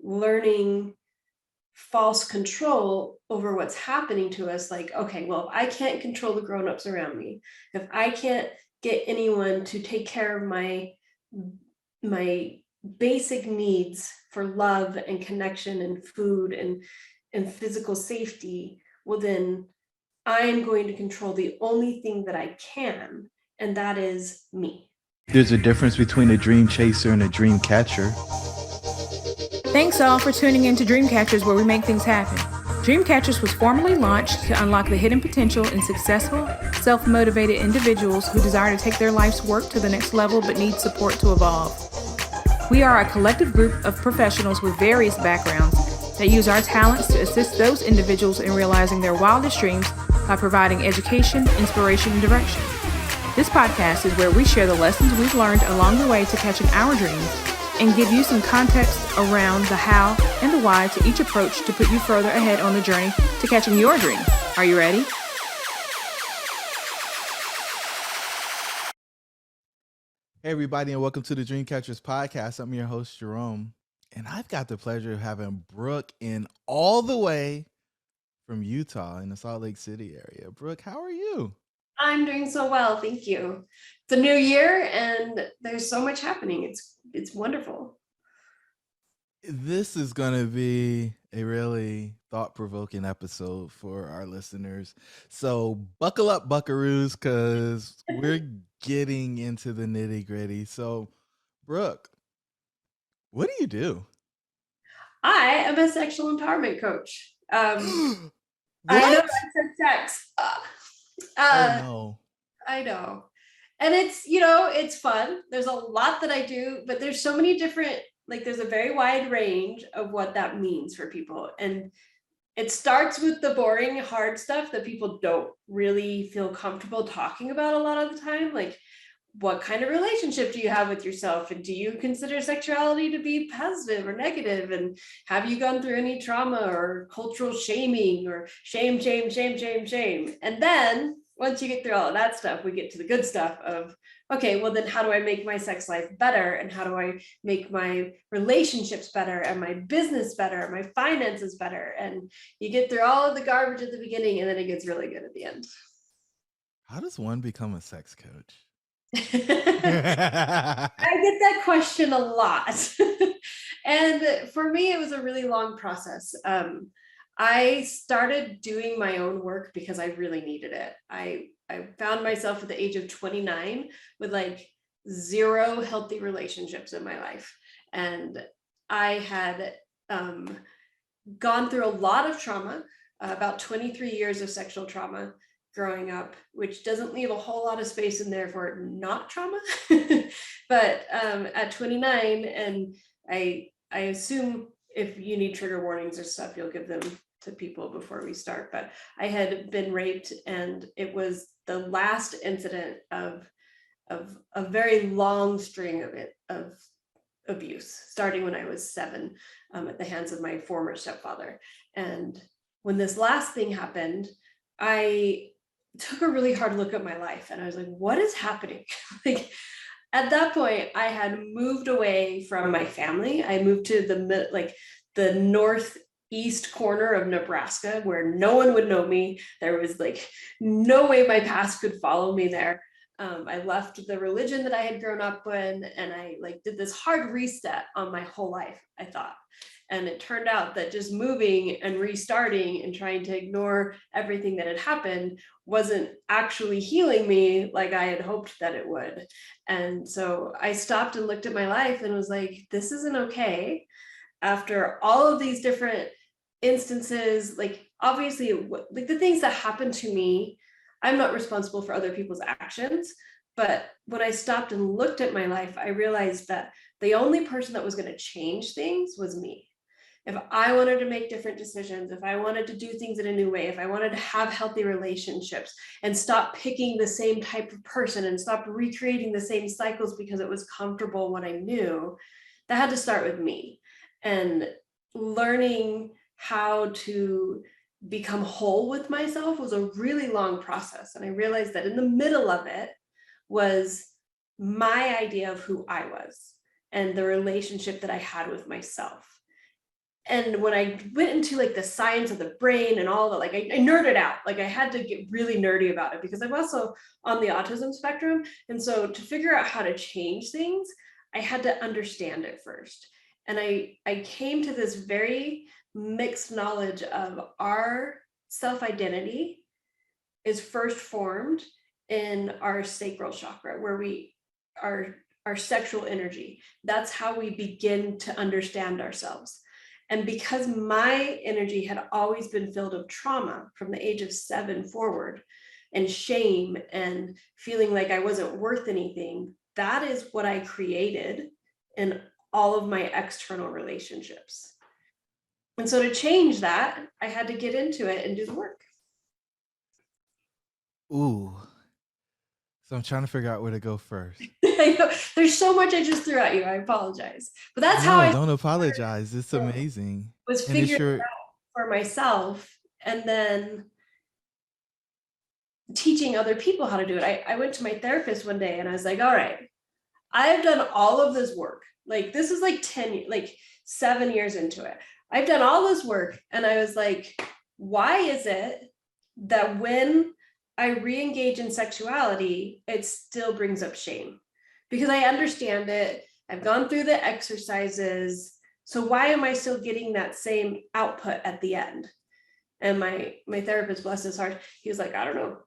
learning false control over what's happening to us. Like, okay, well, if I can't control the grownups around me, if I can't get anyone to take care of my basic needs for love and connection and food and physical safety, well, then I'm going to control the only thing that I can, and that is me. There's a difference between a dream chaser and a dream catcher. Thanks all for tuning in to Dreamcatchers, where we make things happen. Dreamcatchers was formally launched to unlock the hidden potential in successful, self-motivated individuals who desire to take their life's work to the next level but need support to evolve. We are a collective group of professionals with various backgrounds that use our talents to assist those individuals in realizing their wildest dreams by providing education, inspiration, and direction. This podcast is where we share the lessons we've learned along the way to catching our dreams and give you some context around the how and the why to each approach to put you further ahead on the journey to catching your dream. Are you ready? Hey, everybody, and welcome to the Dreamcatchers podcast. I'm your host, Jerome, and I've got the pleasure of having Brooke in all the way from Utah in the Salt Lake City area. Brooke, how are you? I'm doing so well, thank you. It's a new year, and there's so much happening. It's wonderful. This is going to be a really thought-provoking episode for our listeners. So buckle up, buckaroos, because we're getting into the nitty-gritty. So, Brooke, what do you do? I am a sexual empowerment coach. I know What? I said sex. Oh, no. I know. And it's fun. There's a lot that I do, but there's so many different, there's a very wide range of what that means for people. And it starts with the boring, hard stuff that people don't really feel comfortable talking about a lot of the time. Like, what kind of relationship do you have with yourself? And do you consider sexuality to be positive or negative? And have you gone through any trauma or cultural shaming or shame? And then once you get through all of that stuff, we get to the good stuff of, okay, well then how do I make my sex life better? And how do I make my relationships better and my business better, and my finances better? And you get through all of the garbage at the beginning, and then it gets really good at the end. How does one become a sex coach? I get that question a lot. And for me, it was a really long process. I started doing my own work because I really needed it. I found myself at the age of 29 with zero healthy relationships in my life. And I had gone through a lot of trauma, about 23 years of sexual trauma growing up, which doesn't leave a whole lot of space in there for not trauma. But at 29, and I assume if you need trigger warnings or stuff, you'll give them to people before we start. But I had been raped, and it was the last incident of a very long string of abuse, starting when I was 7, at the hands of my former stepfather. And when this last thing happened, I took a really hard look at my life, and I was like, what is happening? At that point, I had moved away from my family. I moved to the northeast corner of Nebraska, where no one would know me. There was no way my past could follow me there. I left the religion that I had grown up in, and I did this hard reset on my whole life, I thought. And it turned out that just moving and restarting and trying to ignore everything that had happened wasn't actually healing me like I had hoped that it would. And so I stopped and looked at my life and was like, this isn't okay. After all of these different instances, obviously, the things that happened to me, I'm not responsible for other people's actions. But when I stopped and looked at my life, I realized that the only person that was going to change things was me. If I wanted to make different decisions, if I wanted to do things in a new way, if I wanted to have healthy relationships and stop picking the same type of person and stop recreating the same cycles because it was comfortable what I knew, that had to start with me. And learning how to become whole with myself was a really long process. And I realized that in the middle of it was my idea of who I was and the relationship that I had with myself. And when I went into like the science of the brain and all that, like I nerded out. Like I had to get really nerdy about it because I'm also on the autism spectrum. And so to figure out how to change things, I had to understand it first. And I came to this very mixed knowledge of our self-identity is first formed in our sacral chakra, where we are our sexual energy. That's how we begin to understand ourselves. And because my energy had always been filled with trauma from the age of 7 forward, and shame and feeling like I wasn't worth anything, that is what I created in all of my external relationships. And so to change that, I had to get into it and do the work. Ooh. So I'm trying to figure out where to go first. I know, there's so much I just threw at you. I apologize. But that's how I don't apologize. It's amazing. was figuring it out for myself, and then teaching other people how to do it. I went to my therapist one day and I was like, all right, I've done all of this work. Like this is like 7 years into it. I've done all this work. And I was like, why is it that when I re-engage in sexuality, it still brings up shame? Because I understand it. I've gone through the exercises. So why am I still getting that same output at the end? And my therapist, bless his heart, he was like, I don't know.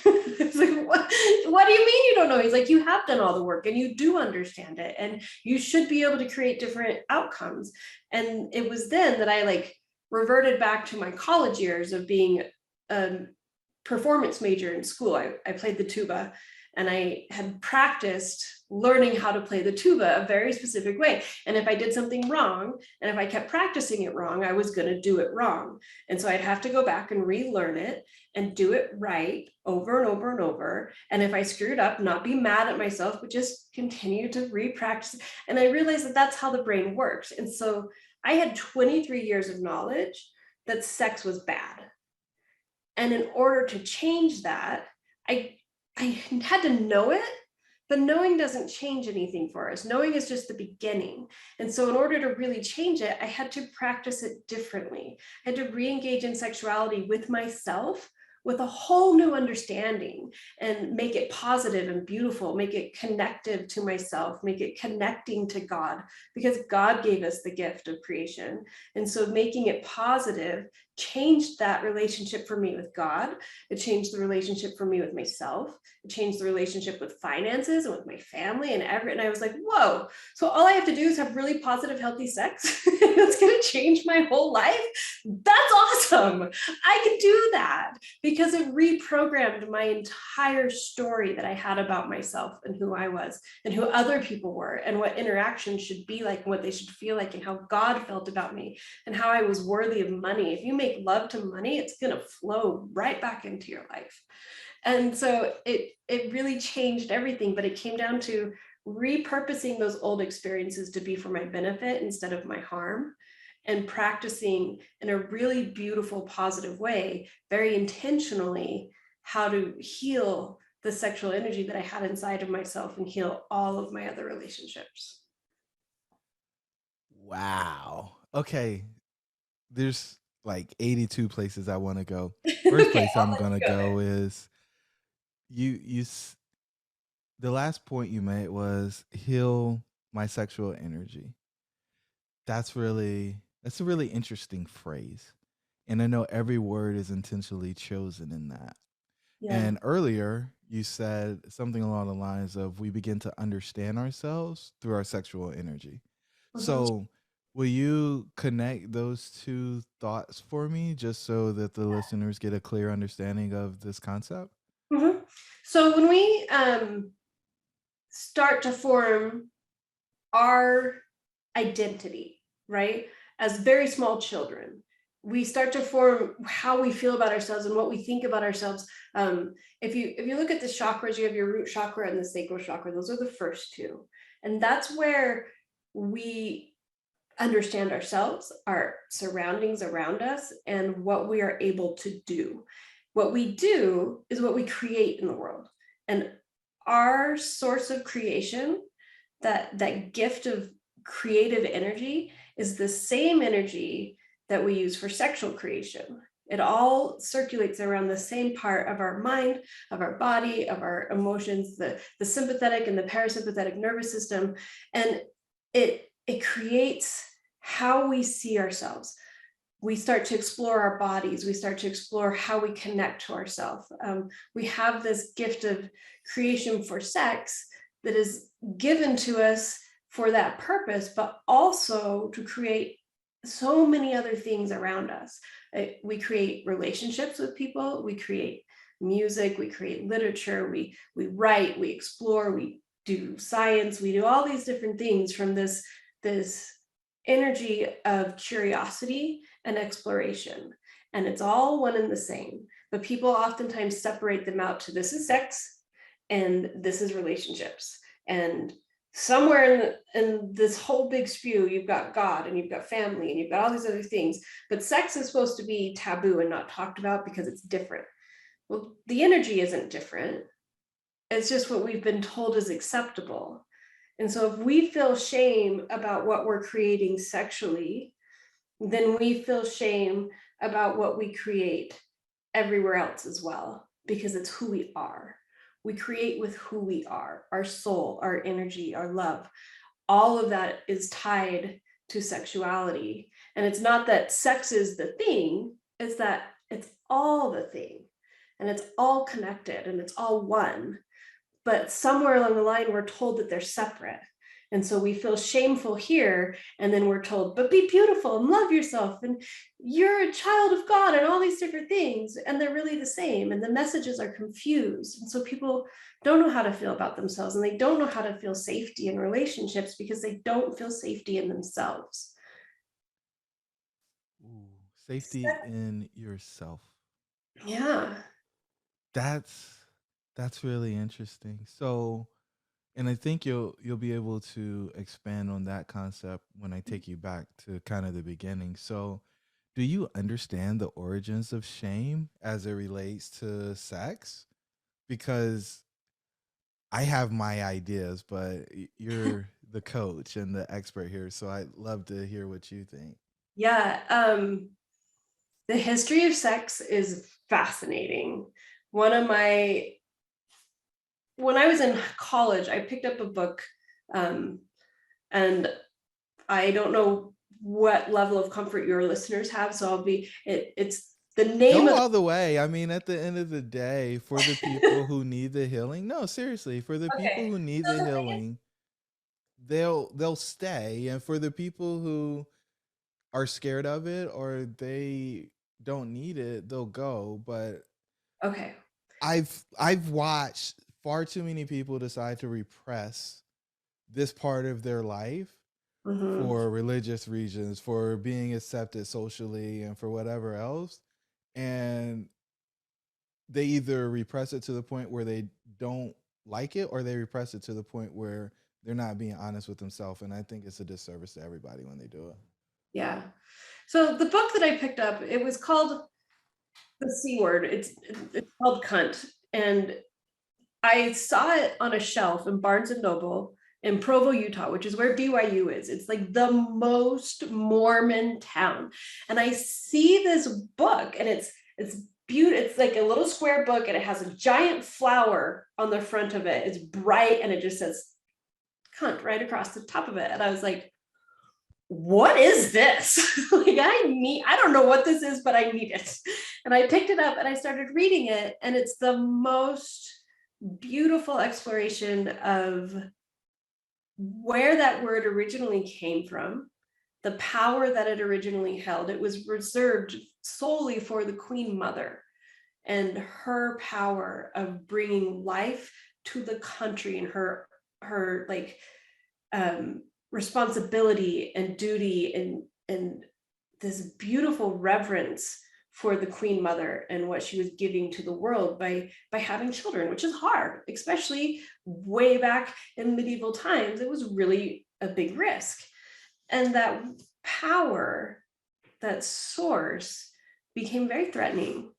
It's like, what do you mean you don't know? He's like, you have done all the work and you do understand it, and you should be able to create different outcomes. And it was then that I like reverted back to my college years of being a performance major in school. I played the tuba, and I had practiced learning how to play the tuba a very specific way. And if I did something wrong, and if I kept practicing it wrong, I was going to do it wrong. And so I'd have to go back and relearn it and do it right over and over and over. And if I screwed up, not be mad at myself, but just continue to re-practice. And I realized that that's how the brain works. And so I had 23 years of knowledge that sex was bad. And in order to change that, I had to know it, but knowing doesn't change anything for us. Knowing is just the beginning. And so in order to really change it, I had to practice it differently. I had to re-engage in sexuality with myself, with a whole new understanding, and make it positive and beautiful, make it connective to myself, make it connecting to God, because God gave us the gift of creation. And so making it positive changed that relationship for me with God. It changed the relationship for me with myself. It changed the relationship with finances and with my family and and I was like, whoa, so all I have to do is have really positive, healthy sex. It's going to change my whole life. That's awesome. I can do that because it reprogrammed my entire story that I had about myself and who I was and who other people were and what interactions should be like and what they should feel like and how God felt about me and how I was worthy of money. If you make love to money, it's going to flow right back into your life. And so it really changed everything, but it came down to repurposing those old experiences to be for my benefit instead of my harm, and practicing in a really beautiful, positive way, very intentionally, how to heal the sexual energy that I had inside of myself and heal all of my other relationships. Wow. Okay. There's like 82 places I want to go. First place I'm going to go is the last point you made was heal my sexual energy. That's a really interesting phrase. And I know every word is intentionally chosen in that. Yeah. And earlier you said something along the lines of we begin to understand ourselves through our sexual energy. Mm-hmm. So will you connect those two thoughts for me just so that the listeners get a clear understanding of this concept? Mm-hmm. So when we start to form our identity, right, as very small children, we start to form how we feel about ourselves and what we think about ourselves. If you look at the chakras, you have your root chakra and the sacral chakra. Those are the first two. And that's where we understand ourselves, our surroundings around us, and what we are able to do. What we do is what we create in the world. And our source of creation, that gift of creative energy, is the same energy that we use for sexual creation. It all circulates around the same part of our mind, of our body, of our emotions, the sympathetic and the parasympathetic nervous system. And it creates how we see ourselves. We start to explore our bodies. We start to explore how we connect to ourselves. We have this gift of creation for sex that is given to us for that purpose, but also to create so many other things around us. We create relationships with people, we create music, we create literature, we write, we explore, we do science, we do all these different things from this energy of curiosity and exploration. And it's all one and the same, but people oftentimes separate them out to this is sex and this is relationships. And somewhere in this whole big spew, you've got God and you've got family and you've got all these other things, but sex is supposed to be taboo and not talked about because it's different. Well, the energy isn't different. It's just what we've been told is acceptable. And so if we feel shame about what we're creating sexually, then we feel shame about what we create everywhere else as well, because it's who we are. We create with who we are, our soul, our energy, our love. All of that is tied to sexuality. And it's not that sex is the thing, it's that it's all the thing. And it's all connected and it's all one. But somewhere along the line, we're told that they're separate. And so we feel shameful here. And then we're told, but be beautiful and love yourself. And you're a child of God and all these different things. And they're really the same. And the messages are confused. And so people don't know how to feel about themselves. And they don't know how to feel safety in relationships because they don't feel safety in themselves. Ooh, safety in yourself. Yeah. That's really interesting. So, and I think you'll be able to expand on that concept when I take you back to kind of the beginning. So, do you understand the origins of shame as it relates to sex? Because I have my ideas, but you're the coach and the expert here, so I'd love to hear what you think. Yeah. The history of sex is fascinating. When I was in college, I picked up a book, and I don't know what level of comfort your listeners have, so it's the name Go of all the way. I mean, at the end of the day, for the people who need the healing, no, seriously, for the people okay. who need So the the thing is, healing, they'll stay, and for the people who are scared of it or they don't need it, they'll go. But okay. I've watched far too many people decide to repress this part of their life Mhm. for religious reasons, for being accepted socially, and for whatever else. And they either repress it to the point where they don't like it, or they repress it to the point where they're not being honest with themselves. And I think it's a disservice to everybody when they do it. Yeah. So the book that I picked up, it was called The C Word. It's called Cunt. And I saw it on a shelf in Barnes and Noble in Provo, Utah, which is where BYU is. It's like the most Mormon town. And I see this book and it's beautiful. It's like a little square book and it has a giant flower on the front of it. It's bright and it just says cunt right across the top of it. And I was like, what is this? Like I don't know what this is, but I need it. And I picked it up and I started reading it. And it's the most beautiful exploration of where that word originally came from, the power that it originally held. It was reserved solely for the Queen Mother and her power of bringing life to the country and her like responsibility and duty and this beautiful reverence for the Queen Mother and what she was giving to the world by having children, which is hard, especially way back in medieval times. It was really a big risk. And that power, that source, became very threatening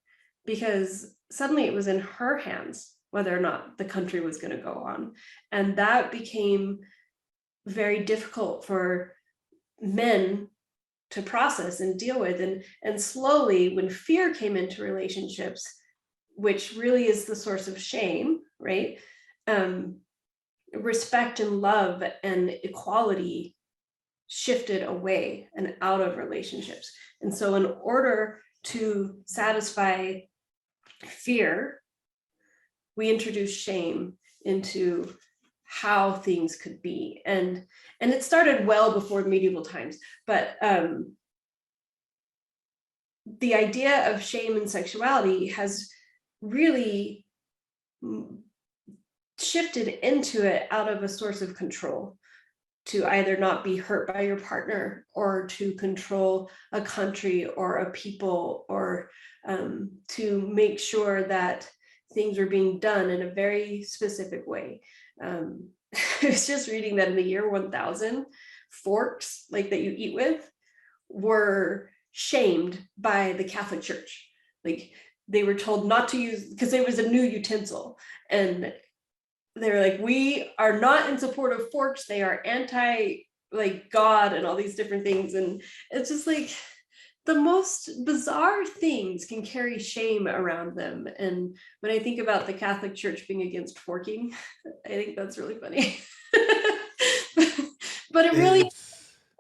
because suddenly it was in her hands whether or not the country was going to go on. And that became very difficult for men to process and deal with. And slowly, when fear came into relationships, which really is the source of shame, right? Respect and love and equality shifted away and out of relationships. And so in order to satisfy fear, we introduced shame into how things could be. And it started well before medieval times, but the idea of shame and sexuality has really shifted into it out of a source of control, to either not be hurt by your partner, or to control a country or a people, or to make sure that things are being done in a very specific way. I was just reading that in the year 1000, forks like that you eat with were shamed by the Catholic Church. Like they were told not to use, because it was a new utensil, and they were like, we are not in support of forks. They are anti like God and all these different things. And it's just like the most bizarre things can carry shame around them. And when I think about the Catholic Church being against forking, I think that's really funny. But it really,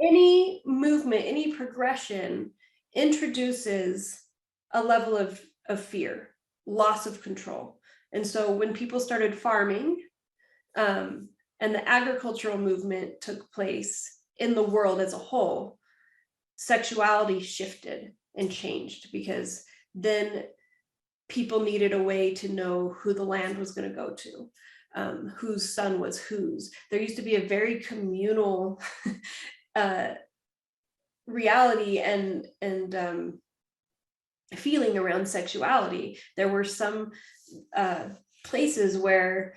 any movement, any progression introduces a level of fear, loss of control. And so when people started farming, and the agricultural movement took place in the world as a whole, sexuality shifted and changed, because then people needed a way to know who the land was going to go to, whose son was whose. There used to be a very communal reality and feeling around sexuality. There were some places where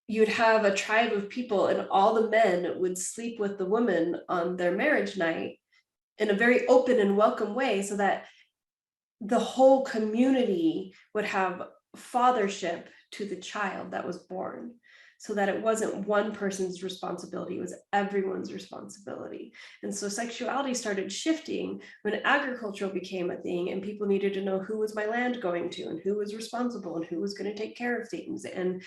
you'd have a tribe of people and all the men would sleep with the woman on their marriage night in a very open and welcome way, so that the whole community would have fathership to the child that was born, so that it wasn't one person's responsibility, it was everyone's responsibility. And so sexuality started shifting when agriculture became a thing, and people needed to know who was my land going to, and who was responsible, and who was going to take care of things. And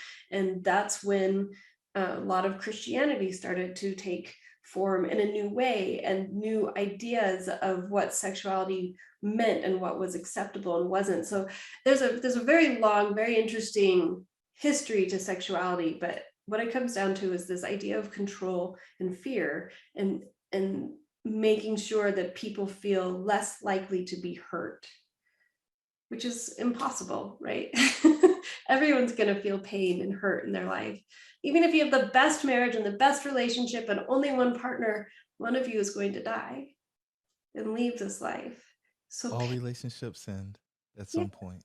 that's when a lot of Christianity started to take form in a new way, and new ideas of what sexuality meant and what was acceptable and wasn't. So there's a very long, very interesting history to sexuality, but what it comes down to is this idea of control and fear, and making sure that people feel less likely to be hurt, which is impossible, right? Everyone's going to feel pain and hurt in their life. Even if you have the best marriage and the best relationship and only one partner, one of you is going to die and leave this life. So all relationships end at some point.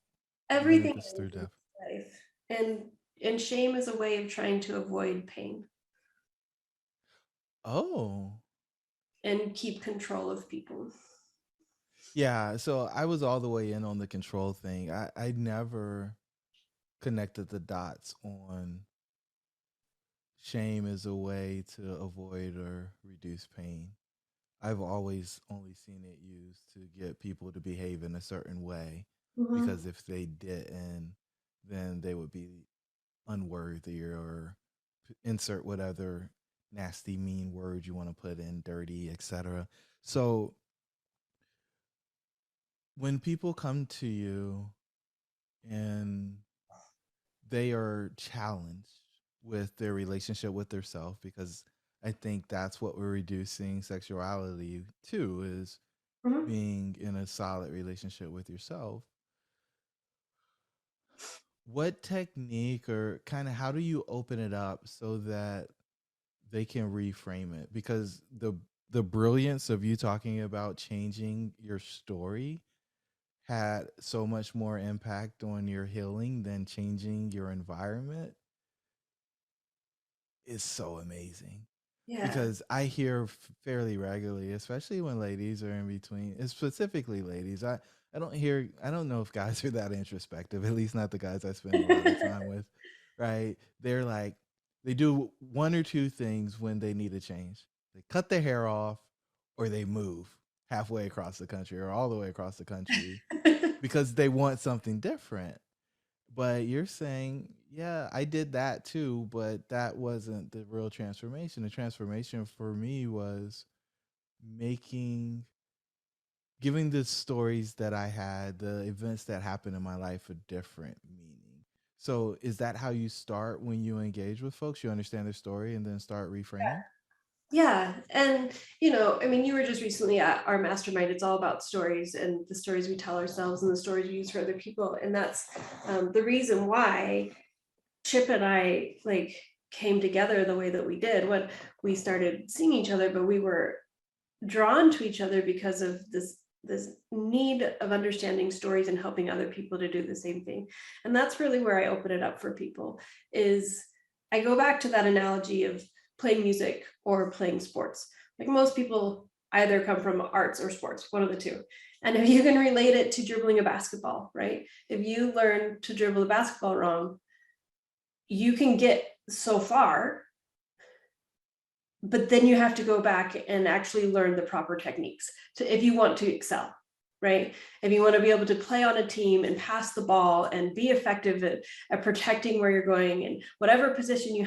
Everything is through death. Life. And shame is a way of trying to avoid pain. Oh. And keep control of people. Yeah, so I was all the way in on the control thing. I never connected the dots on shame as a way to avoid or reduce pain. I've always only seen it used to get people to behave in a certain way, because if they didn't, then they would be unworthy, or insert whatever nasty, mean word you want to put in, dirty, etc. So when people come to you and they are challenged with their relationship with their self, because I think that's what we're reducing sexuality to, is being in a solid relationship with yourself. What technique, or kind of how do you open it up so that they can reframe it? Because the brilliance of you talking about changing your story had so much more impact on your healing than changing your environment is so amazing. Yeah. Because I hear fairly regularly, especially when ladies are in between, specifically ladies. I don't know if guys are that introspective, at least not the guys I spend a lot of time with, right? They're like, they do one or two things when they need a change. They cut their hair off or they move. halfway across the country or all the way across the country because they want something different. But you're saying, yeah, I did that too, but that wasn't the real transformation. The transformation for me was making, giving the stories that I had, the events that happened in my life, a different meaning. So is that how you start when you engage with folks? You understand their story and then start reframing? Yeah. And, you know, I mean, you were just recently at our mastermind. It's all about stories and the stories we tell ourselves and the stories we use for other people. And that's the reason why Chip and I like came together the way that we did when we started seeing each other, but we were drawn to each other because of this need of understanding stories and helping other people to do the same thing. And that's really where I open it up for people. Is I go back to that analogy of playing music or playing sports. Like most people either come from arts or sports, one of the two. And if you can relate it to dribbling a basketball, right? If you learn to dribble the basketball wrong, you can get so far, but then you have to go back and actually learn the proper techniques to, if you want to excel, right? If you want to be able to play on a team and pass the ball and be effective at protecting where you're going and whatever position you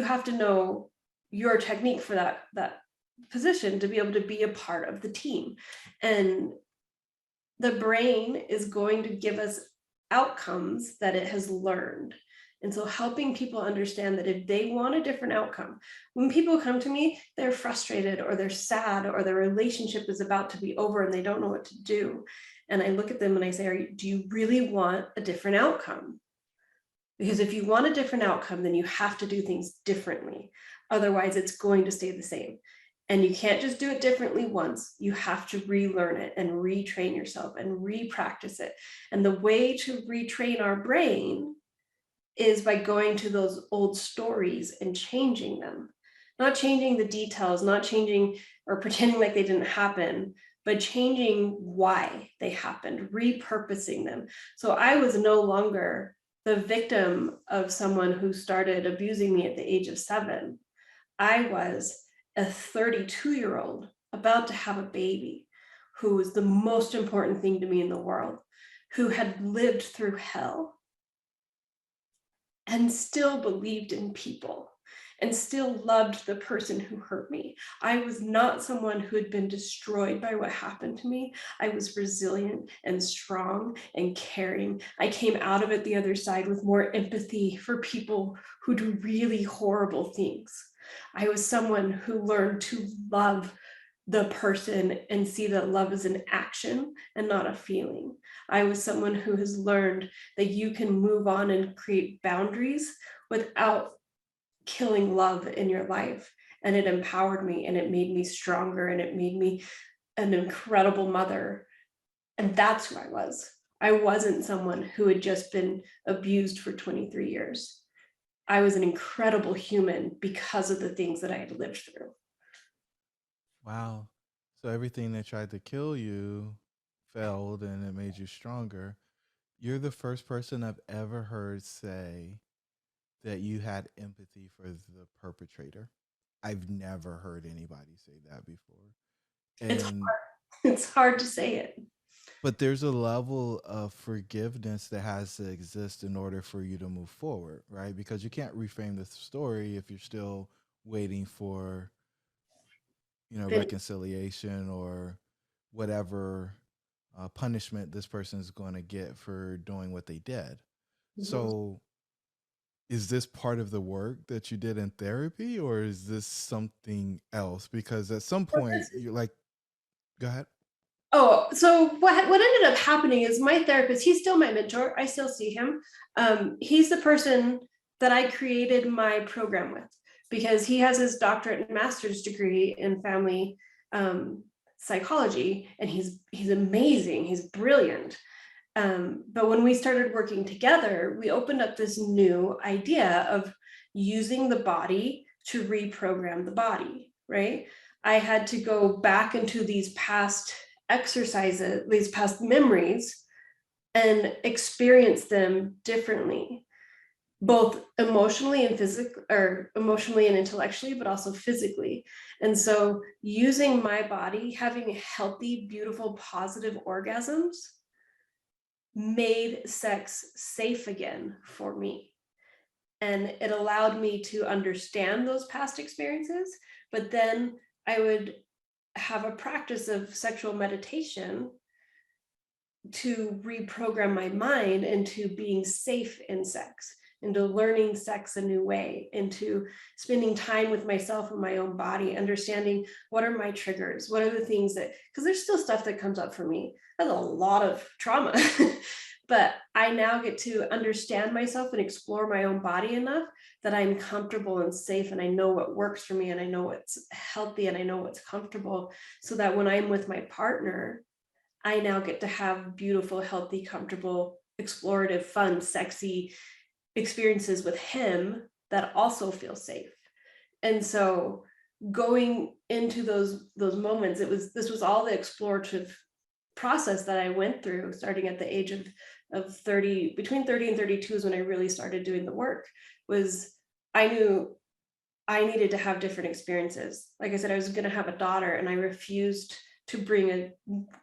have to know your technique for that position to be able to be a part of the team. And the brain is going to give us outcomes that it has learned. And so helping people understand that if they want a different outcome, when people come to me, they're frustrated or they're sad or their relationship is about to be over and they don't know what to do. And I look at them and I say, do you really want a different outcome? Because if you want a different outcome, then you have to do things differently. Otherwise, it's going to stay the same. And you can't just do it differently once. You have to relearn it and retrain yourself and re-practice it. And the way to retrain our brain is by going to those old stories and changing them. Not changing the details, not changing or pretending like they didn't happen, but changing why they happened, repurposing them. So I was no longer the victim of someone who started abusing me at the age of 7. I was a 32-year-old about to have a baby who was the most important thing to me in the world, who had lived through hell and still believed in people and still loved the person who hurt me. I was not someone who had been destroyed by what happened to me. I was resilient and strong and caring. I came out of it the other side with more empathy for people who do really horrible things. I was someone who learned to love the person and see that love is an action and not a feeling. I was someone who has learned that you can move on and create boundaries without killing love in your life. And it empowered me and it made me stronger and it made me an incredible mother. And that's who I was. I wasn't someone who had just been abused for 23 years. I was an incredible human because of the things that I had lived through. Wow. So everything that tried to kill you failed and it made you stronger. You're the first person I've ever heard say that you had empathy for the perpetrator. I've never heard anybody say that before. And It's hard to say it. but there's a level of forgiveness that has to exist in order for you to move forward, right? Because you can't reframe the story if you're still waiting for, reconciliation or whatever punishment this person is going to get for doing what they did. Mhm. So is this part of the work that you did in therapy or is this something else? Because at some point you're like, go ahead. Oh, so what ended up happening is my therapist, he's still my mentor. I still see him. He's the person that I created my program with because he has his doctorate and master's degree in family psychology, and he's amazing. He's brilliant. But when we started working together, we opened up this new idea of using the body to reprogram the body, right? I had to go back into these past exercises, these past memories, and experience them differently. both emotionally and physically, or emotionally and intellectually, but also physically. And so using my body, having healthy, beautiful, positive orgasms made sex safe again for me. And it allowed me to understand those past experiences, but then I would have a practice of sexual meditation to reprogram my mind into being safe in sex, into learning sex a new way, into spending time with myself and my own body, understanding what are my triggers, what are the things that, because there's still stuff that comes up for me. That's a lot of trauma. But I now get to understand myself and explore my own body enough that I'm comfortable and safe, and I know what works for me, and I know what's healthy, and I know what's comfortable, so that when I'm with my partner, I now get to have beautiful, healthy, comfortable, explorative, fun, sexy experiences with him that also feel safe. And so going into those moments, this was all the explorative process that I went through, starting at the age of 30, between 30 and 32 is when I really started doing the work. Was I knew I needed to have different experiences. Like I said, I was going to have a daughter, and I refused to bring a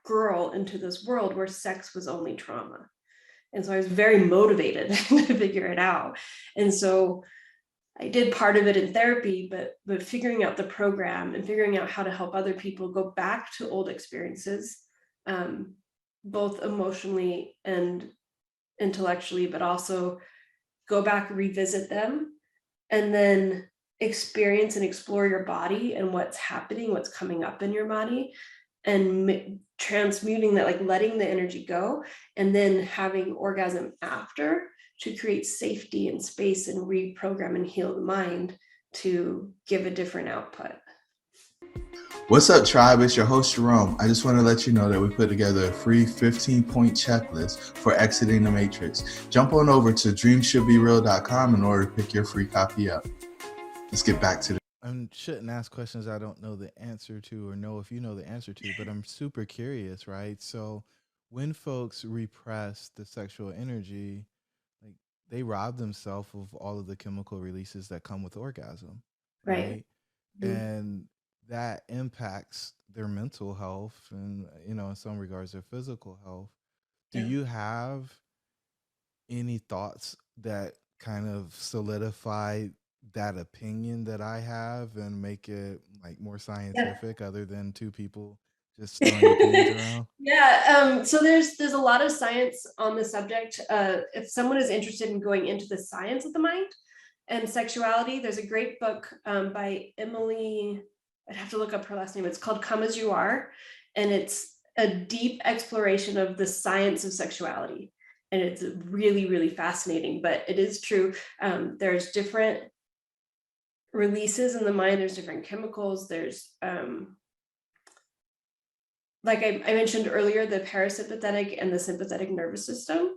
girl into this world where sex was only trauma. And so I was very motivated to figure it out. And so I did part of it in therapy, but figuring out the program and figuring out how to help other people go back to old experiences, both emotionally and intellectually, but also go back, revisit them, and then experience and explore your body and what's happening, what's coming up in your body, and transmuting that, like letting the energy go, and then having orgasm after to create safety and space and reprogram and heal the mind to give a different output. What's up, tribe? It's your host, Jerome. I just want to let you know that we put together a free 15-point checklist for exiting the matrix. Jump on over to dreamshouldbereal.com in order to pick your free copy up. Let's get back to I shouldn't ask questions I don't know the answer to, or know if you know the answer to, but I'm super curious, right? So when folks repress the sexual energy, like they rob themselves of all of the chemical releases that come with orgasm, right? And that impacts their mental health and, in some regards, their physical health. Do you have any thoughts that kind of solidify that opinion that I have and make it like more scientific, other than two people just throwing opinions around? So there's a lot of science on the subject. If someone is interested in going into the science of the mind and sexuality, there's a great book by Emily, I'd have to look up her last name. It's called Come As You Are, and it's a deep exploration of the science of sexuality. And it's really, really fascinating, but it is true. There's different releases in the mind. There's different chemicals. There's, like I mentioned earlier, the parasympathetic and the sympathetic nervous system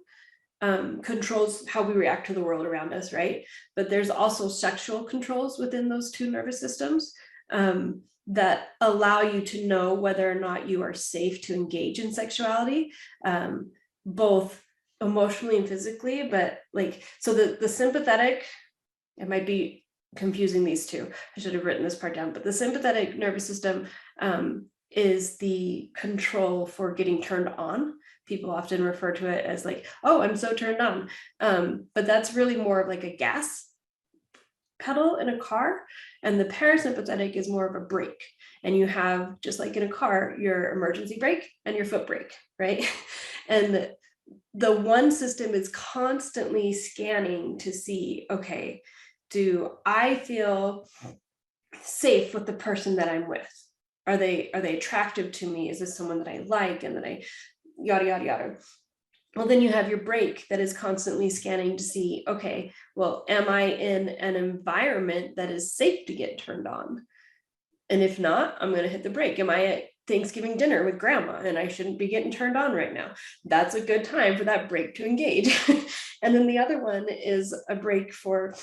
controls how we react to the world around us, right? But there's also sexual controls within those two nervous systems that allow you to know whether or not you are safe to engage in sexuality, both emotionally and physically. But so the sympathetic, it might be confusing these two. I should have written this part down, but the sympathetic nervous system is the control for getting turned on. People often refer to it as like, oh, I'm so turned on. But that's really more of like a gas pedal in a car. And the parasympathetic is more of a brake. And you have, just like in a car, your emergency brake and your foot brake, right? And the one system is constantly scanning to see, okay, do I feel safe with the person that I'm with? Are they attractive to me? Is this someone that I like and that I yada, yada, yada? Well, then you have your brake that is constantly scanning to see, okay, well, am I in an environment that is safe to get turned on? And if not, I'm going to hit the brake. Am I at Thanksgiving dinner with grandma and I shouldn't be getting turned on right now? That's a good time for that brake to engage. And then the other one is a brake for,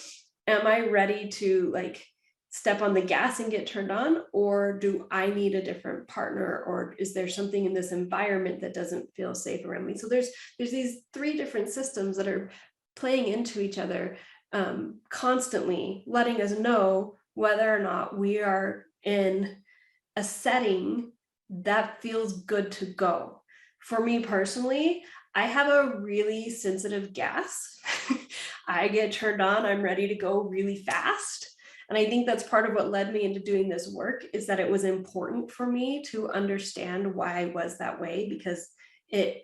am I ready to step on the gas and get turned on, or do I need a different partner, or is there something in this environment that doesn't feel safe around me? So there's these three different systems that are playing into each other, constantly letting us know whether or not we are in a setting that feels good to go. For me personally, I have a really sensitive gas. I get turned on, I'm ready to go really fast. And I think that's part of what led me into doing this work, is that it was important for me to understand why I was that way, because it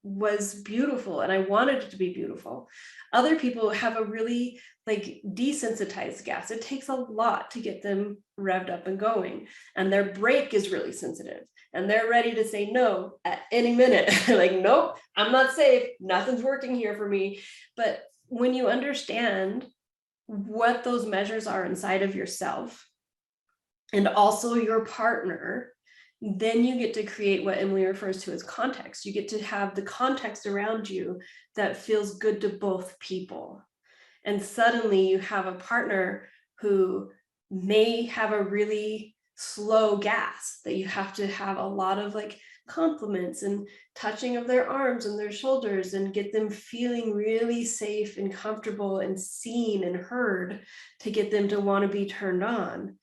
was beautiful and I wanted it to be beautiful. Other people have a really like desensitized gas. It takes a lot to get them revved up and going, and their brake is really sensitive and they're ready to say no at any minute. Like, nope, I'm not safe. Nothing's working here for me. But when you understand what those measures are inside of yourself and also your partner, then you get to create what Emily refers to as context. You get to have the context around you that feels good to both people. And suddenly you have a partner who may have a really slow gas, that you have to have a lot of like compliments and touching of their arms and their shoulders and get them feeling really safe and comfortable and seen and heard to get them to want to be turned on.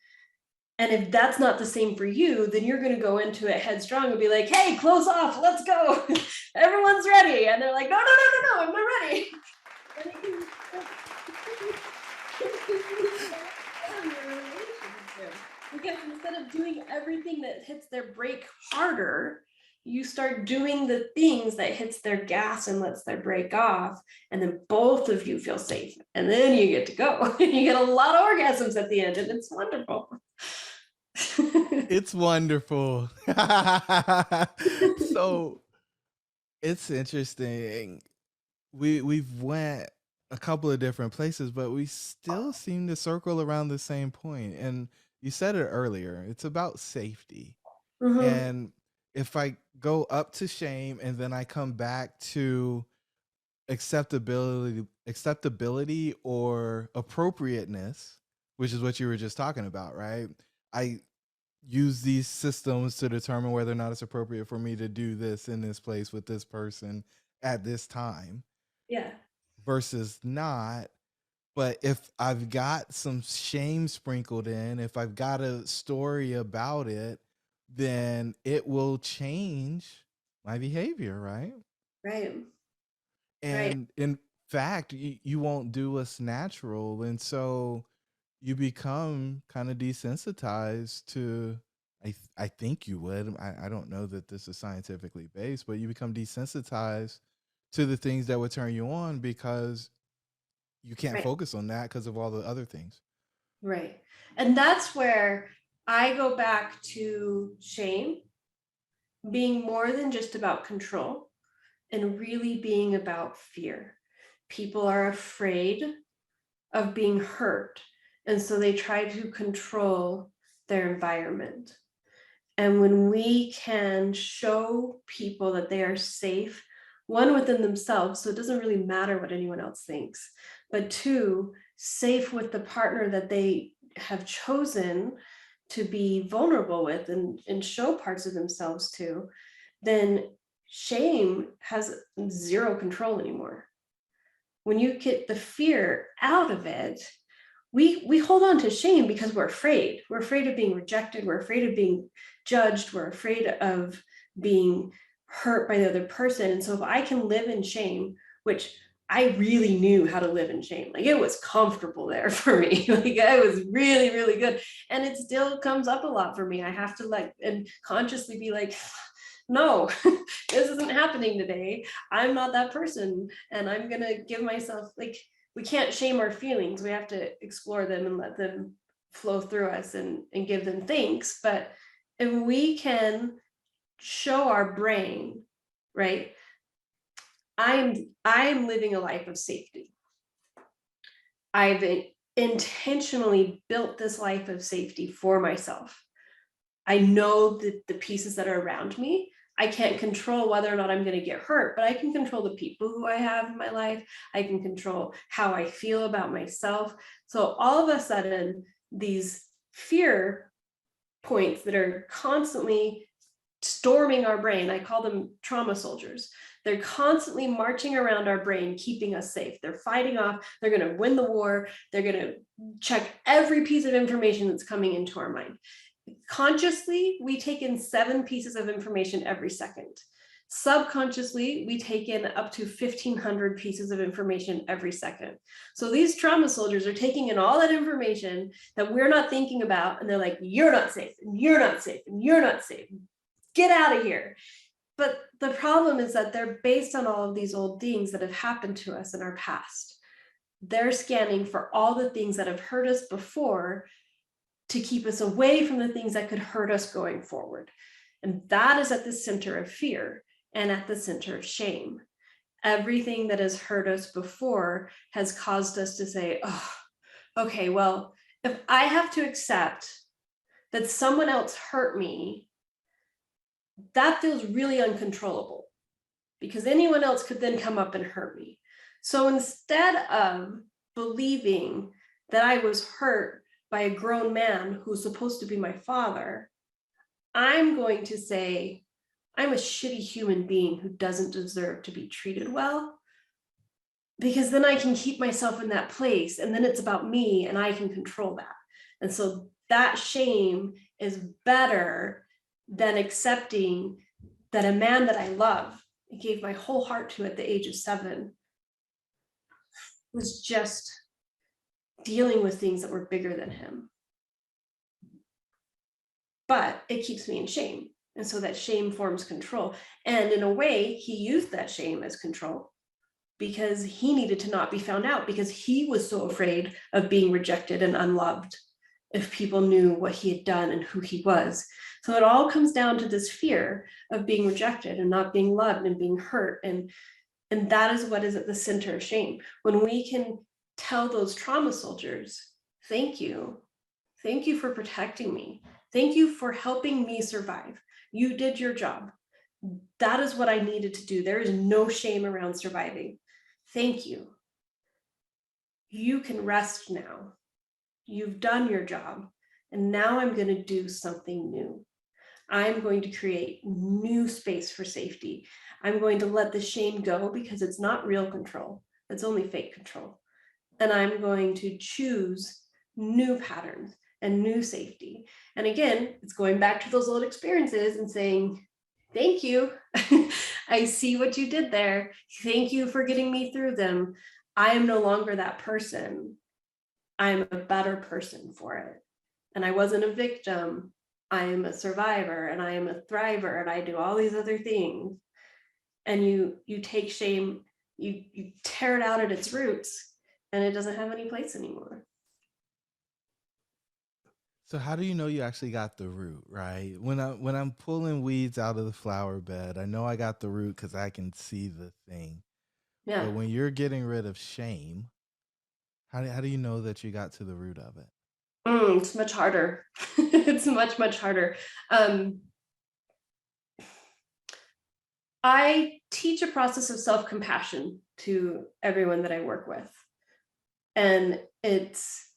And if that's not the same for you, then you're going to go into it headstrong and be like, hey, close off, let's go. Everyone's ready. And they're like, no, I'm not ready. Because instead of doing everything that hits their brake harder, you start doing the things that hits their gas and lets their brake off, and then both of you feel safe, and then you get to go. You get a lot of orgasms at the end, and it's wonderful. It's wonderful. So it's interesting. We've went a couple of different places, but we still seem to circle around the same point. And you said it earlier, it's about safety. Mhm. And if I go up to shame and then I come back to acceptability or appropriateness, which is what you were just talking about, right? I use these systems to determine whether or not it's appropriate for me to do this in this place with this person at this time. Yeah. Versus not. But if I've got some shame sprinkled in, if I've got a story about it, then it will change my behavior, right? Right. And in fact, you won't do what's natural. And so you become kind of desensitized to, I think you would. I don't know that this is scientifically based, but you become desensitized to the things that would turn you on because you can't Right. focus on that because of all the other things. Right. And that's where I go back to shame being more than just about control and really being about fear. People are afraid of being hurt, and so they try to control their environment. And when we can show people that they are safe, one, within themselves, so it doesn't really matter what anyone else thinks, but two, safe with the partner that they have chosen to be vulnerable with and show parts of themselves to, then shame has zero control anymore. When you get the fear out of it, we hold on to shame because we're afraid. We're afraid of being rejected. We're afraid of being judged. We're afraid of being hurt by the other person. And so if I can live in shame, which I really knew how to live in shame, like it was comfortable there for me. Like I was really, really good. And it still comes up a lot for me. I have to like and consciously be like, no, this isn't happening today. I'm not that person. And I'm going to give myself like, we can't shame our feelings. We have to explore them and let them flow through us and give them thanks. But if we can show our brain, right, I'm living a life of safety. I've intentionally built this life of safety for myself. I know that the pieces that are around me, I can't control whether or not I'm going to get hurt, but I can control the people who I have in my life. I can control how I feel about myself. So all of a sudden, these fear points that are constantly storming our brain. I call them trauma soldiers. They're constantly marching around our brain, keeping us safe. They're fighting off. They're going to win the war. They're going to check every piece of information that's coming into our mind. Consciously, we take in 7 pieces of information every second. Subconsciously, we take in up to 1,500 pieces of information every second. So these trauma soldiers are taking in all that information that we're not thinking about, and they're like, you're not safe, and you're not safe, and you're not safe. Get out of here. But the problem is that they're based on all of these old things that have happened to us in our past. They're scanning for all the things that have hurt us before to keep us away from the things that could hurt us going forward. And that is at the center of fear and at the center of shame. Everything that has hurt us before has caused us to say, oh, okay, well, if I have to accept that someone else hurt me, that feels really uncontrollable because anyone else could then come up and hurt me. So instead of believing that I was hurt by a grown man who's supposed to be my father, I'm going to say, I'm a shitty human being who doesn't deserve to be treated well, because then I can keep myself in that place, and then it's about me and I can control that. And so that shame is better than accepting that a man that I love and gave my whole heart to at the age of 7 was just dealing with things that were bigger than him. But it keeps me in shame. And so that shame forms control. And in a way, he used that shame as control because he needed to not be found out, because he was so afraid of being rejected and unloved if people knew what he had done and who he was. So it all comes down to this fear of being rejected and not being loved and being hurt. And that is what is at the center of shame. When we can tell those trauma soldiers, thank you. Thank you for protecting me. Thank you for helping me survive. You did your job. That is what I needed to do. There is no shame around surviving. Thank you. You can rest now. You've done your job. And now I'm going to do something new. I'm going to create new space for safety. I'm going to let the shame go because it's not real control. It's only fake control. And I'm going to choose new patterns and new safety. And again, it's going back to those old experiences and saying, thank you. I see what you did there. Thank you for getting me through them. I am no longer that person. I'm a better person for it. And I wasn't a victim. I am a survivor, and I am a thriver, and I do all these other things. And you take shame, you tear it out at its roots, and it doesn't have any place anymore. So how do you know you actually got the root, right? When I'm pulling weeds out of the flower bed, I know I got the root because I can see the thing. Yeah. But when you're getting rid of shame, how do you know that you got to the root of it? It's much harder. It's much, much harder. I teach a process of self-compassion to everyone that I work with. And it's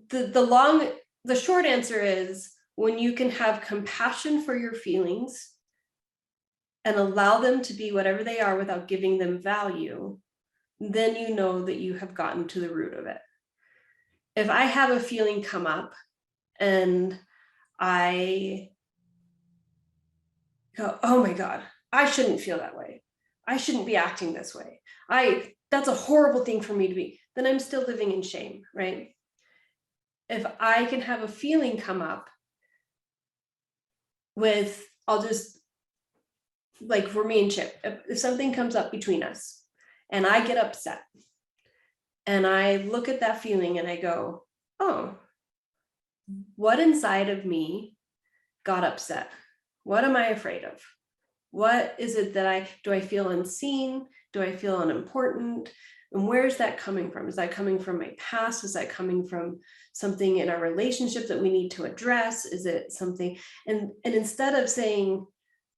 the short answer is, when you can have compassion for your feelings and allow them to be whatever they are without giving them value, then you know that you have gotten to the root of it. If I have a feeling come up and I go, oh my God, I shouldn't feel that way. I shouldn't be acting this way. That's a horrible thing for me to be. Then I'm still living in shame, right? If I can have a feeling come up with, I'll just, like for me and Chip, if something comes up between us and I get upset and I look at that feeling and I go, oh, what inside of me got upset? What am I afraid of? What is it that do I feel unseen? Do I feel unimportant? And where's that coming from? Is that coming from my past? Is that coming from something in our relationship that we need to address? Is it something? And instead of saying,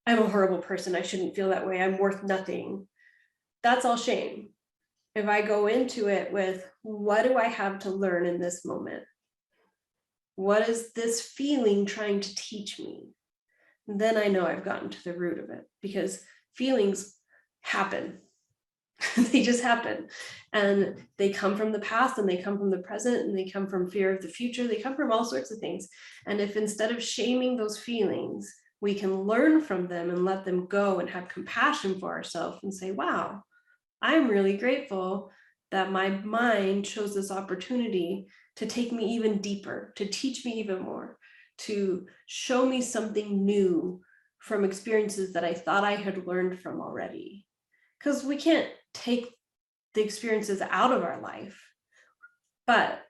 I'm a horrible person, I shouldn't feel that way, I'm worth nothing, that's all shame. If I go into it with, what do I have to learn in this moment? What is this feeling trying to teach me? then I know I've gotten to the root of it, because feelings happen. They just happen, and they come from the past, and they come from the present, and they come from fear of the future. They come from all sorts of things. And if instead of shaming those feelings, we can learn from them and let them go and have compassion for ourselves and say, wow, I'm really grateful that my mind chose this opportunity to take me even deeper, to teach me even more, to show me something new from experiences that I thought I had learned from already. Because we can't take the experiences out of our life, but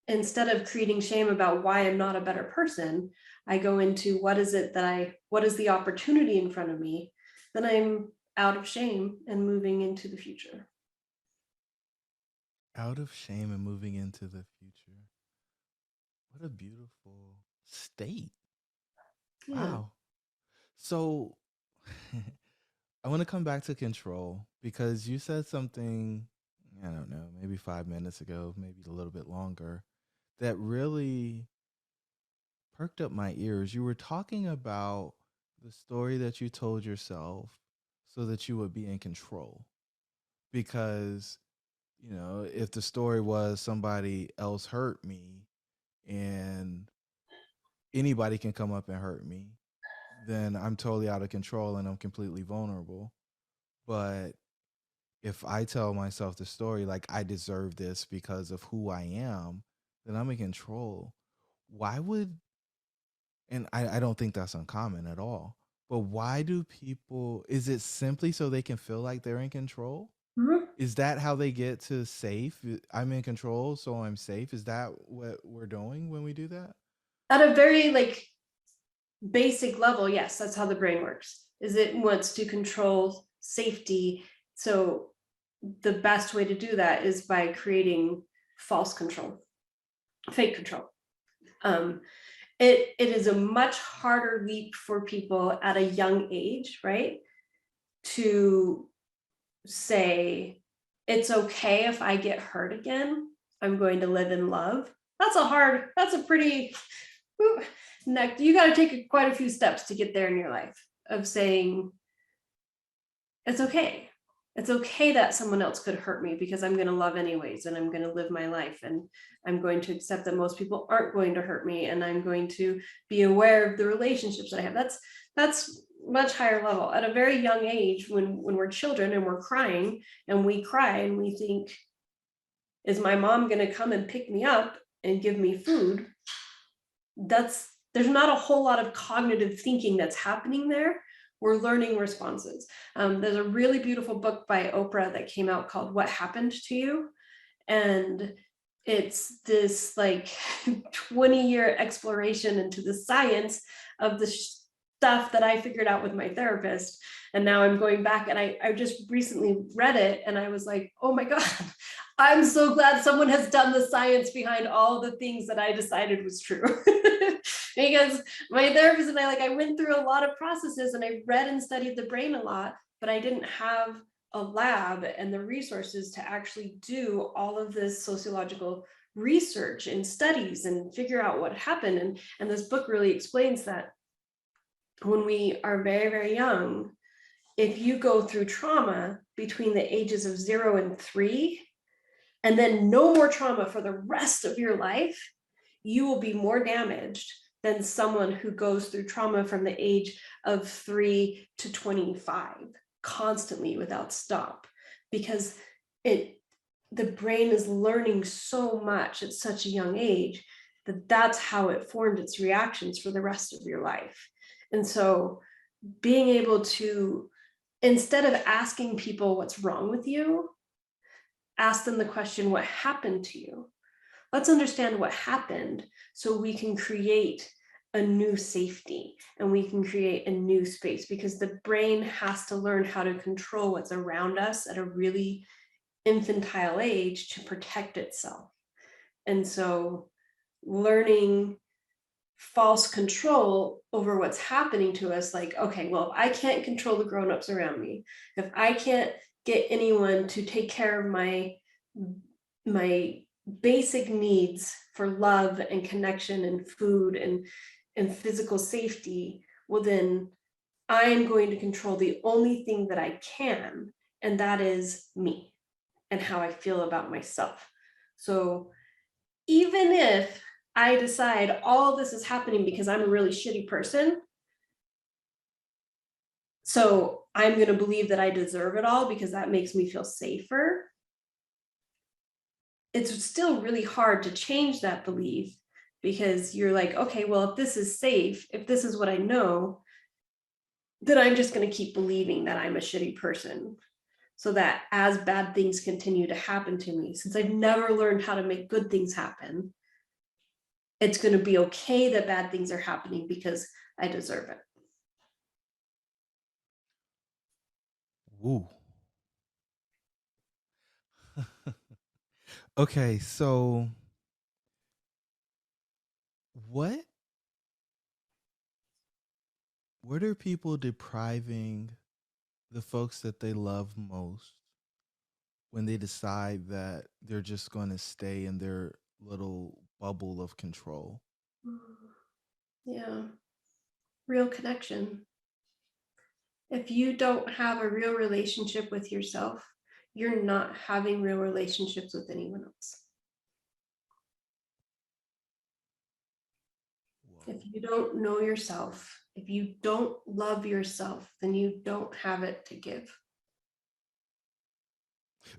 instead of creating shame about why I'm not a better person, I go into what is the opportunity in front of me, then I'm out of shame and moving into the future. Out of shame and moving into the future. What a beautiful state. Yeah. Wow. So I want to come back to control, because you said something, I don't know, maybe 5 minutes ago, maybe a little bit longer, that really perked up my ears. You were talking about the story that you told yourself so that you would be in control. Because, if the story was somebody else hurt me and anybody can come up and hurt me, then I'm totally out of control and I'm completely vulnerable. But if I tell myself the story like I deserve this because of who I am, then I'm in control. Why would, and I don't think that's uncommon at all, but why do people, is it simply so they can feel like they're in control? Mhm. Is that how they get to safe? I'm in control, so I'm safe. Is that what we're doing when we do that? At a very basic level, yes, that's how the brain works. Is it wants to control safety. So the best way to do that is by creating false control, fake control. It is a much harder leap for people at a young age, right? To say, it's okay if I get hurt again, I'm going to live in love. That's a pretty, you got to take quite a few steps to get there in your life, of saying, it's okay. It's okay that someone else could hurt me, because I'm going to love anyways, and I'm going to live my life, and I'm going to accept that most people aren't going to hurt me, and I'm going to be aware of the relationships that I have. That's much higher level. At a very young age, when we're children and we're crying, and we cry and we think, is my mom going to come and pick me up and give me food? There's not a whole lot of cognitive thinking that's happening there. We're learning responses. There's a really beautiful book by Oprah that came out called What Happened to You? And it's this 20-year exploration into the science of the stuff that I figured out with my therapist. And now I'm going back, and I just recently read it, and I was like, oh my God, I'm so glad someone has done the science behind all the things that I decided was true. Because my therapist and I went through a lot of processes, and I read and studied the brain a lot, but I didn't have a lab and the resources to actually do all of this sociological research and studies and figure out what happened. And this book really explains that when we are very, very young, if you go through trauma between the ages of 0 and 3, and then no more trauma for the rest of your life, you will be more damaged than someone who goes through trauma from the age of 3 to 25 constantly without stop, because the brain is learning so much at such a young age that's how it formed its reactions for the rest of your life. And so being able to, instead of asking people what's wrong with you, ask them the question, what happened to you? Let's understand what happened so we can create a new safety, and we can create a new space, because the brain has to learn how to control what's around us at a really infantile age to protect itself. And so learning false control over what's happening to us, okay, well, if I can't control the grownups around me, if I can't get anyone to take care of my basic needs for love and connection and food and physical safety, well, then I am going to control the only thing that I can, and that is me and how I feel about myself. So even if I decide all this is happening because I'm a really shitty person, so I'm going to believe that I deserve it all because that makes me feel safer, it's still really hard to change that belief, because you're like, okay, well, if this is safe, if this is what I know, then I'm just going to keep believing that I'm a shitty person. So that as bad things continue to happen to me, since I've never learned how to make good things happen, it's going to be okay that bad things are happening because I deserve it. Woo. Okay, so what are people depriving the folks that they love most when they decide that they're just going to stay in their little bubble of control? Yeah. Real connection. If you don't have a real relationship with yourself, you're not having real relationships with anyone else. Whoa. If you don't know yourself, if you don't love yourself, then you don't have it to give.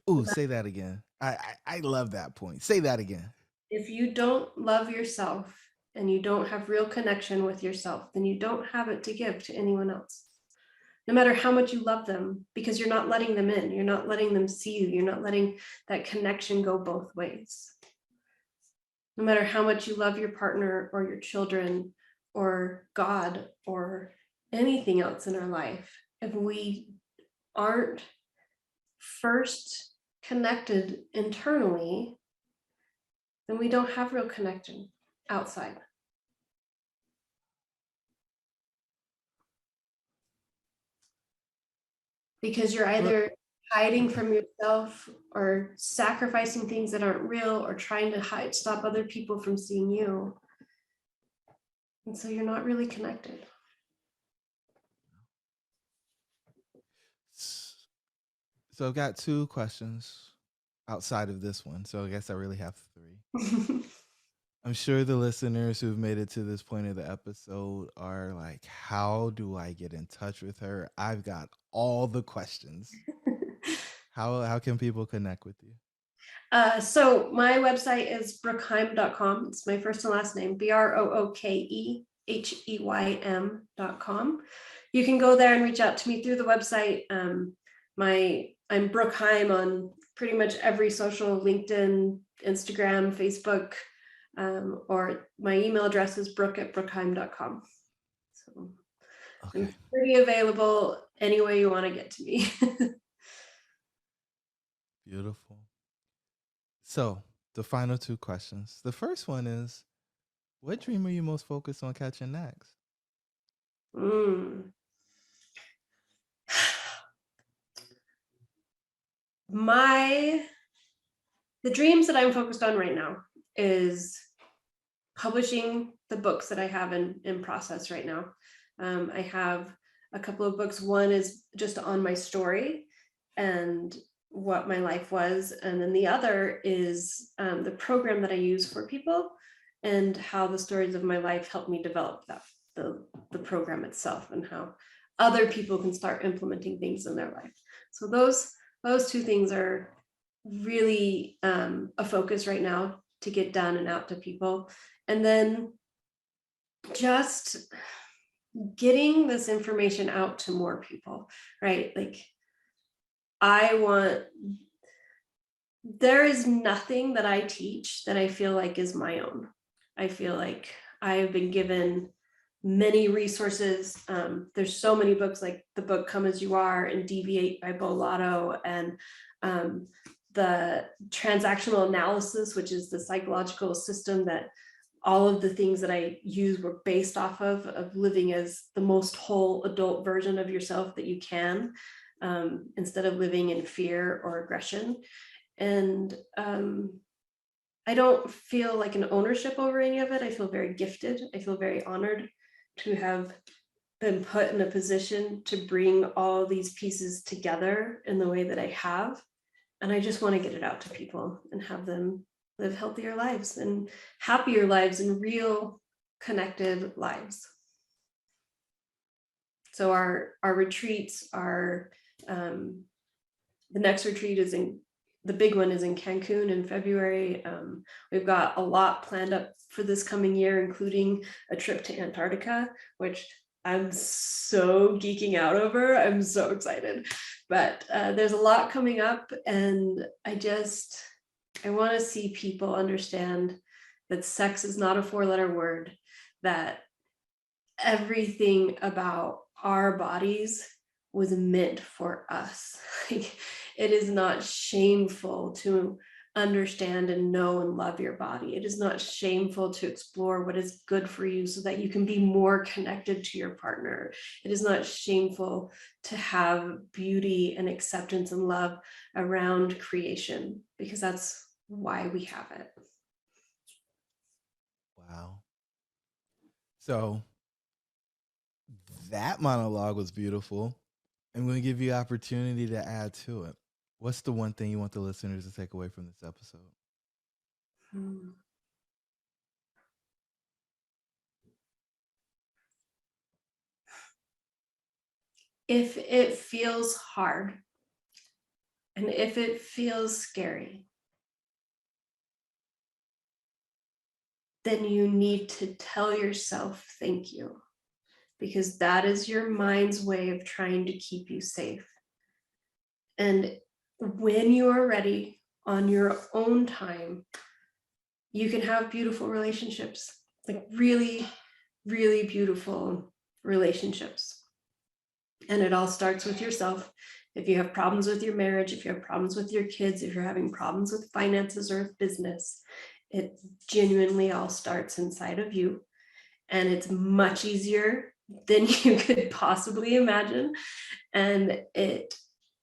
Ooh, say that again. I love that point. Say that again. If you don't love yourself and you don't have real connection with yourself, then you don't have it to give to anyone else. No matter how much you love them, because you're not letting them in, you're not letting them see you, you're not letting that connection go both ways. No matter how much you love your partner or your children or God or anything else in our life, if we aren't first connected internally, then we don't have real connection outside. Because you're either hiding from yourself or sacrificing things that aren't real or trying to stop other people from seeing you. And so you're not really connected. So I've got 2 questions outside of this one. So I guess I really have 3. I'm sure the listeners who've made it to this point of the episode are like, how do I get in touch with her? I've got all the questions. How can people connect with you? So my website is brookheym.com. It's my first and last name, BROOKEHEYM.com. You can go there and reach out to me through the website. I'm Brooke Heym on pretty much every social, LinkedIn, Instagram, Facebook, or my email address is brooke@brookheym.com. So Okay. I'm pretty available any way you want to get to me. Beautiful. So the final 2 questions. The first one is, what dream are you most focused on catching next? The dreams that I'm focused on right now is publishing the books that I have in process right now. I have a couple of books. One is just on my story and what my life was. And then the other is the program that I use for people and how the stories of my life help me develop the program itself and how other people can start implementing things in their life. So those 2 things are really a focus right now to get done and out to people. And then just getting this information out to more people, right? Like there is nothing that I teach that I feel like is my own. I feel like I have been given many resources. There's so many books, like the book Come As You Are and Deviate by Bo Lotto, and the transactional analysis, which is the psychological system that all of the things that I use were based off of living as the most whole adult version of yourself that you can, instead of living in fear or aggression. And I don't feel like an ownership over any of it. I feel very gifted. I feel very honored to have been put in a position to bring all these pieces together in the way that I have. And I just want to get it out to people and have them live healthier lives and happier lives and real connected lives. So our retreats are, the next retreat is the big one is in Cancun in February. We've got a lot planned up for this coming year, including a trip to Antarctica, which I'm so geeking out over. I'm so excited, but there's a lot coming up, and I want to see people understand that sex is not a 4-letter word, that everything about our bodies was meant for us. Like, it is not shameful to understand and know and love your body. It is not shameful to explore what is good for you so that you can be more connected to your partner. It is not shameful to have beauty and acceptance and love around creation, because that's why we have it. Wow. So that monologue was beautiful. I'm going to give you opportunity to add to it. What's the one thing you want the listeners to take away from this episode? If it feels hard and if it feels scary, then you need to tell yourself thank you, because that is your mind's way of trying to keep you safe. And when you are ready on your own time, you can have beautiful relationships, like really, really beautiful relationships. And it all starts with yourself. If you have problems with your marriage, if you have problems with your kids, if you're having problems with finances or with business, it genuinely all starts inside of you. And it's much easier than you could possibly imagine. And it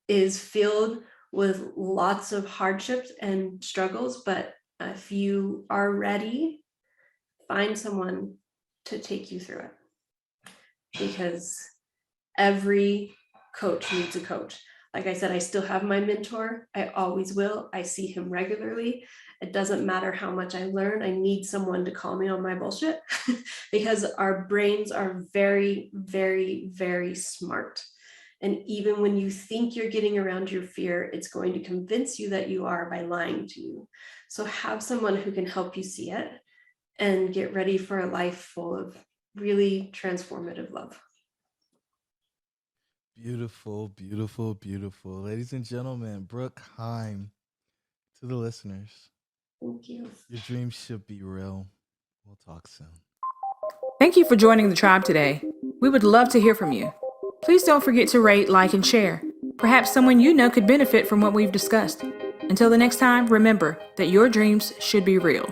is filled with lots of hardships and struggles. But if you are ready, find someone to take you through it. Because every coach needs a coach. Like I said, I still have my mentor. I always will. I see him regularly. It doesn't matter how much I learn. I need someone to call me on my bullshit because our brains are very, very, very smart. And even when you think you're getting around your fear, it's going to convince you that you are by lying to you. So have someone who can help you see it and get ready for a life full of really transformative love. Beautiful, beautiful, beautiful. Ladies and gentlemen, Brooke Heym. To the listeners, Thank you. Your dreams should be real. We'll talk soon. Thank you for joining the tribe today. We would love to hear from you. Please don't forget to rate, like, and share. Perhaps someone you know could benefit from what we've discussed. Until the next time, remember that your dreams should be real.